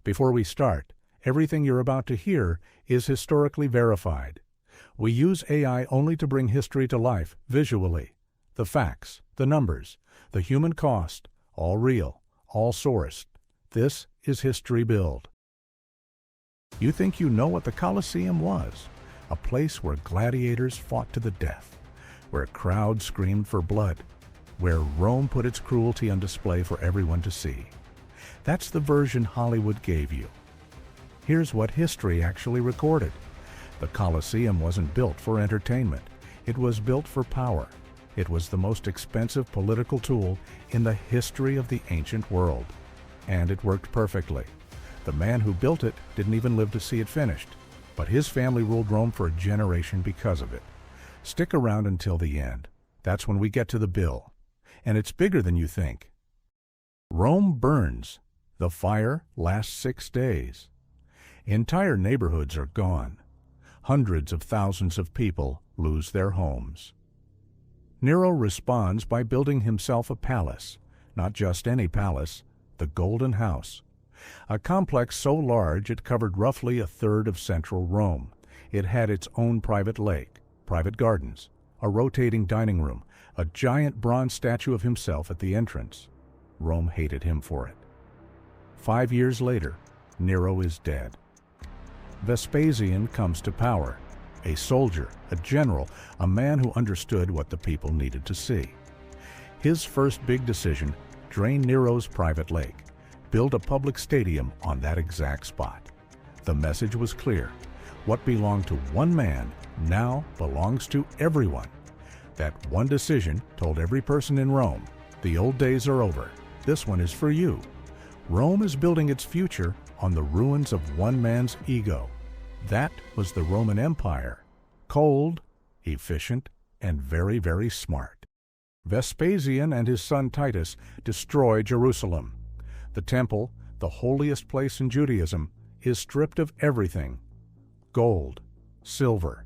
Before we start, everything you're about to hear is historically verified. We use AI only to bring history to life visually. The facts, the numbers, the human cost, all real, all sourced. This is HistoryBilled. You think you know what the Colosseum was? A place where gladiators fought to the death, where crowds screamed for blood, where Rome put its cruelty on display for everyone to see. That's the version Hollywood gave you. Here's what history actually recorded. The Colosseum wasn't built for entertainment. It was built for power. It was the most expensive political tool in the history of the ancient world. And it worked perfectly. The man who built it didn't even live to see it finished, but his family ruled Rome for a generation because of it. Stick around until the end. That's when we get to the bill. And it's bigger than you think. Rome burns. The fire lasts 6 days. Entire neighborhoods are gone. Hundreds of thousands of people lose their homes. Nero responds by building himself a palace, not just any palace, the Golden House. A complex so large it covered roughly a third of central Rome. It had its own private lake, private gardens, a rotating dining room, a giant bronze statue of himself at the entrance. Rome hated him for it. 5 years later, Nero is dead. Vespasian comes to power. A soldier, a general, a man who understood what the people needed to see. His first big decision: drain Nero's private lake. Build a public stadium on that exact spot. The message was clear. What belonged to one man now belongs to everyone. That one decision told every person in Rome, the old days are over. This one is for you. Rome is building its future on the ruins of one man's ego. That was the Roman Empire. Cold, efficient, and very, very smart. Vespasian and his son Titus destroy Jerusalem. The temple, the holiest place in Judaism, is stripped of everything: gold, silver,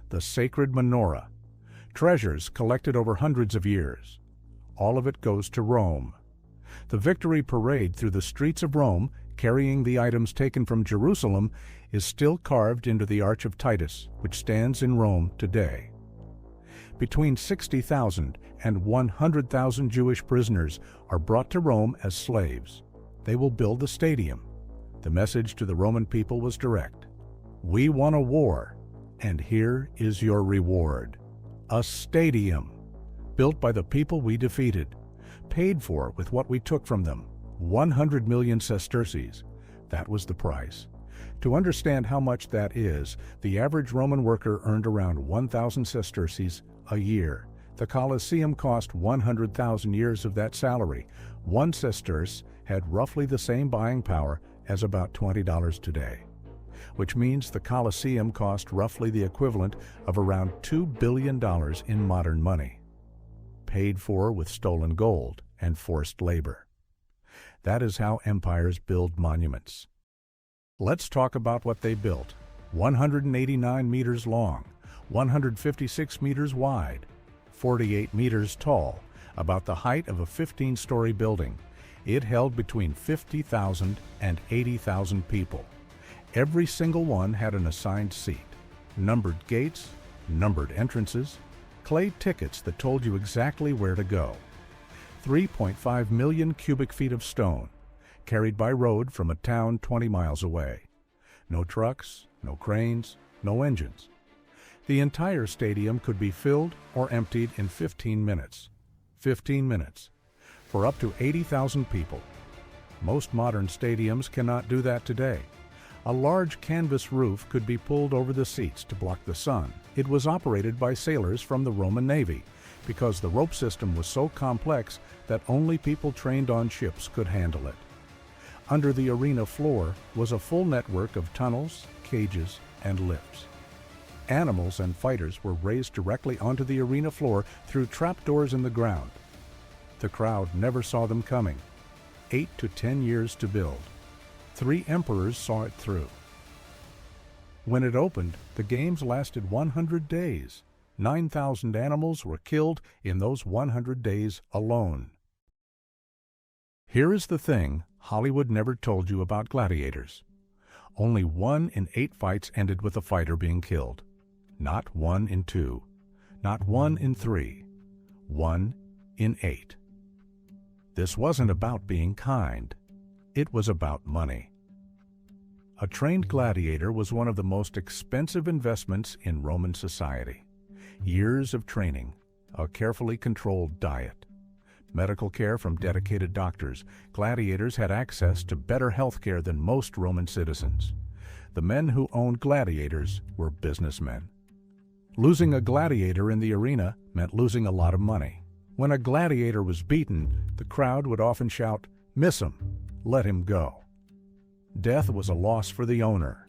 the sacred menorah, treasures collected over hundreds of years. All of it goes to Rome. The victory parade through the streets of Rome, carrying the items taken from Jerusalem, is still carved into the Arch of Titus, which stands in Rome today. Between 60,000 and 100,000 Jewish prisoners are brought to Rome as slaves. They will build the stadium. The message to the Roman people was direct. We won a war, and here is your reward. A stadium, built by the people we defeated, paid for with what we took from them, 100 million sesterces. That was the price. To understand how much that is, the average Roman worker earned around 1,000 sesterces a year. The Colosseum cost 100,000 years of that salary. One sesterce had roughly the same buying power as about $20 today, which means the Colosseum cost roughly the equivalent of around $2 billion in modern money, paid for with stolen gold and forced labor. That is how empires build monuments. Let's talk about what they built. 189 meters long, 156 meters wide, 48 meters tall, about the height of a 15-story building. It held between 50,000 and 80,000 people. Every single one had an assigned seat, numbered gates, numbered entrances, clay tickets that told you exactly where to go. 3.5 million cubic feet of stone, carried by road from a town 20 miles away. No trucks, no cranes, no engines. The entire stadium could be filled or emptied in 15 minutes. 15 minutes. For up to 80,000 people. Most modern stadiums cannot do that today. A large canvas roof could be pulled over the seats to block the sun. It was operated by sailors from the Roman Navy, because the rope system was so complex that only people trained on ships could handle it. Under the arena floor was a full network of tunnels, cages, and lifts. Animals and fighters were raised directly onto the arena floor through trapdoors in the ground. The crowd never saw them coming. 8 to 10 years to build. 3 emperors saw it through. When it opened, the games lasted 100 days. 9,000 animals were killed in those 100 days alone. Here is the thing Hollywood never told you about gladiators. Only 1 in 8 fights ended with a fighter being killed. Not 1 in 2. Not 1 in 3. 1 in 8. This wasn't about being kind. It was about money. A trained gladiator was one of the most expensive investments in Roman society. Years of training, a carefully controlled diet, medical care from dedicated doctors. Gladiators had access to better health care than most Roman citizens. The men who owned gladiators were businessmen. Losing a gladiator in the arena meant losing a lot of money. When a gladiator was beaten, the crowd would often shout, "Miss him, let him go." Death was a loss for the owner.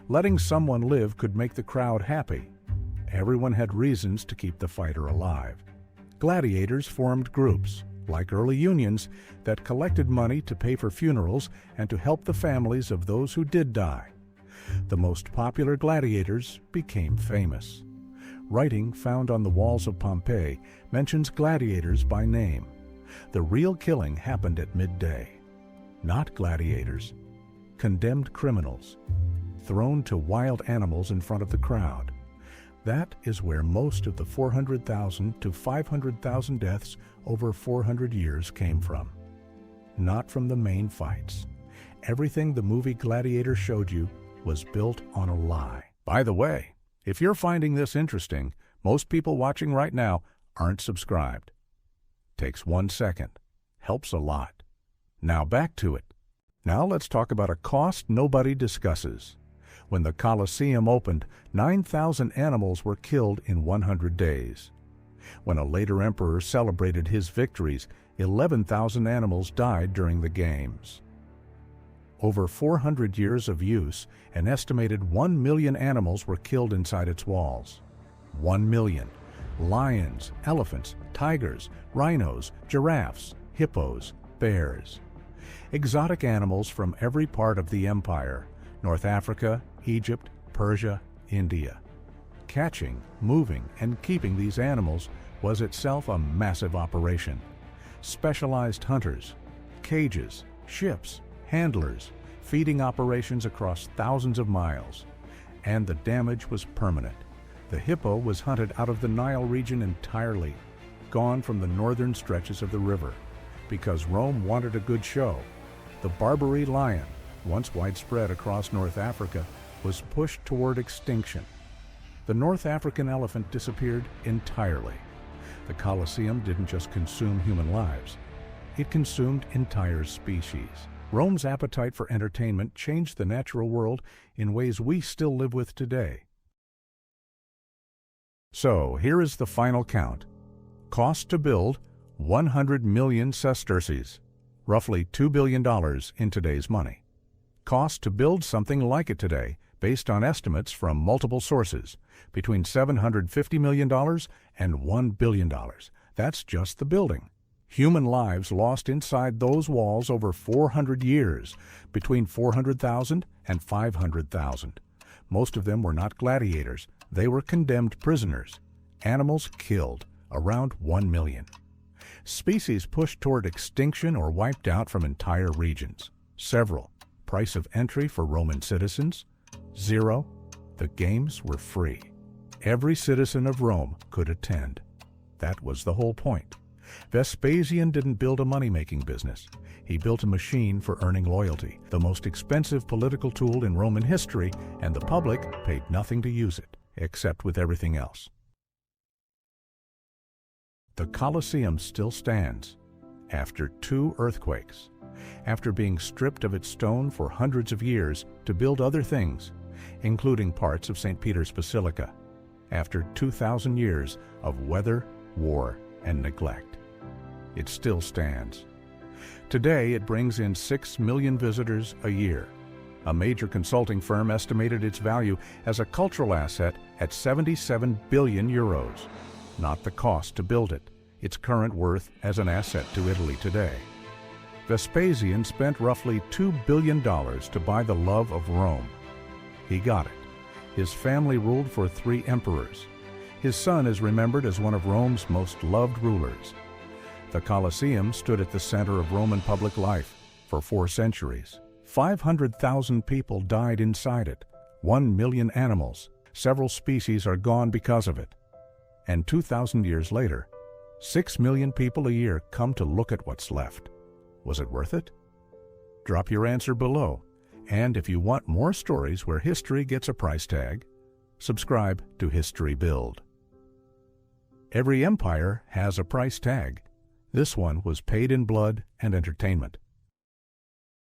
Letting someone live could make the crowd happy. Everyone had reasons to keep the fighter alive. Gladiators formed groups, like early unions, that collected money to pay for funerals and to help the families of those who did die. The most popular gladiators became famous. Writing found on the walls of Pompeii mentions gladiators by name. The real killing happened at midday. Not gladiators. Condemned criminals, thrown to wild animals in front of the crowd. That is where most of the 400,000 to 500,000 deaths over 400 years came from. Not from the main fights. Everything the movie Gladiator showed you was built on a lie. By the way, if you're finding this interesting, most people watching right now aren't subscribed. Takes 1 second. Helps a lot. Now back to it. Now let's talk about a cost nobody discusses. When the Colosseum opened, 9,000 animals were killed in 100 days. When a later emperor celebrated his victories, 11,000 animals died during the games. Over 400 years of use, an estimated 1 million animals were killed inside its walls. 1 million. Lions, elephants, tigers, rhinos, giraffes, hippos, bears. Exotic animals from every part of the empire, North Africa, Egypt, Persia, India. Catching, moving, and keeping these animals was itself a massive operation. Specialized hunters, cages, ships, handlers, feeding operations across thousands of miles. And the damage was permanent. The hippo was hunted out of the Nile region entirely, gone from the northern stretches of the river. Because Rome wanted a good show, the Barbary lion, once widespread across North Africa, was pushed toward extinction. The North African elephant disappeared entirely. The Colosseum didn't just consume human lives. It consumed entire species. Rome's appetite for entertainment changed the natural world in ways we still live with today. So, here is the final count. Cost to build, 100 million sesterces, roughly $2 billion in today's money. Cost to build something like it today, based on estimates from multiple sources, between $750 million and $1 billion. That's just the building. Human lives lost inside those walls over 400 years, between 400,000 and 500,000. Most of them were not gladiators. They were condemned prisoners. Animals killed, around 1 million. Species pushed toward extinction or wiped out from entire regions. Several. Price of entry for Roman citizens? 0. The games were free. Every citizen of Rome could attend. That was the whole point. Vespasian didn't build a money-making business. He built a machine for earning loyalty, the most expensive political tool in Roman history, and the public paid nothing to use it, except with everything else. The Colosseum still stands, after 2 earthquakes, after being stripped of its stone for hundreds of years to build other things, including parts of St. Peter's Basilica, after 2,000 years of weather, war, and neglect. It still stands. Today, it brings in 6 million visitors a year. A major consulting firm estimated its value as a cultural asset at 77 billion euros. Not the cost to build it, its current worth as an asset to Italy today. Vespasian spent roughly $2 billion to buy the love of Rome. He got it. His family ruled for 3 emperors. His son is remembered as one of Rome's most loved rulers. The Colosseum stood at the center of Roman public life, for 4 centuries. 500,000 people died inside it. 1 million animals, several species are gone because of it. And 2,000 years later, 6 million people a year come to look at what's left. Was it worth it? Drop your answer below. And if you want more stories where history gets a price tag, subscribe to HistoryBilled. Every empire has a price tag. This one was paid in blood and entertainment.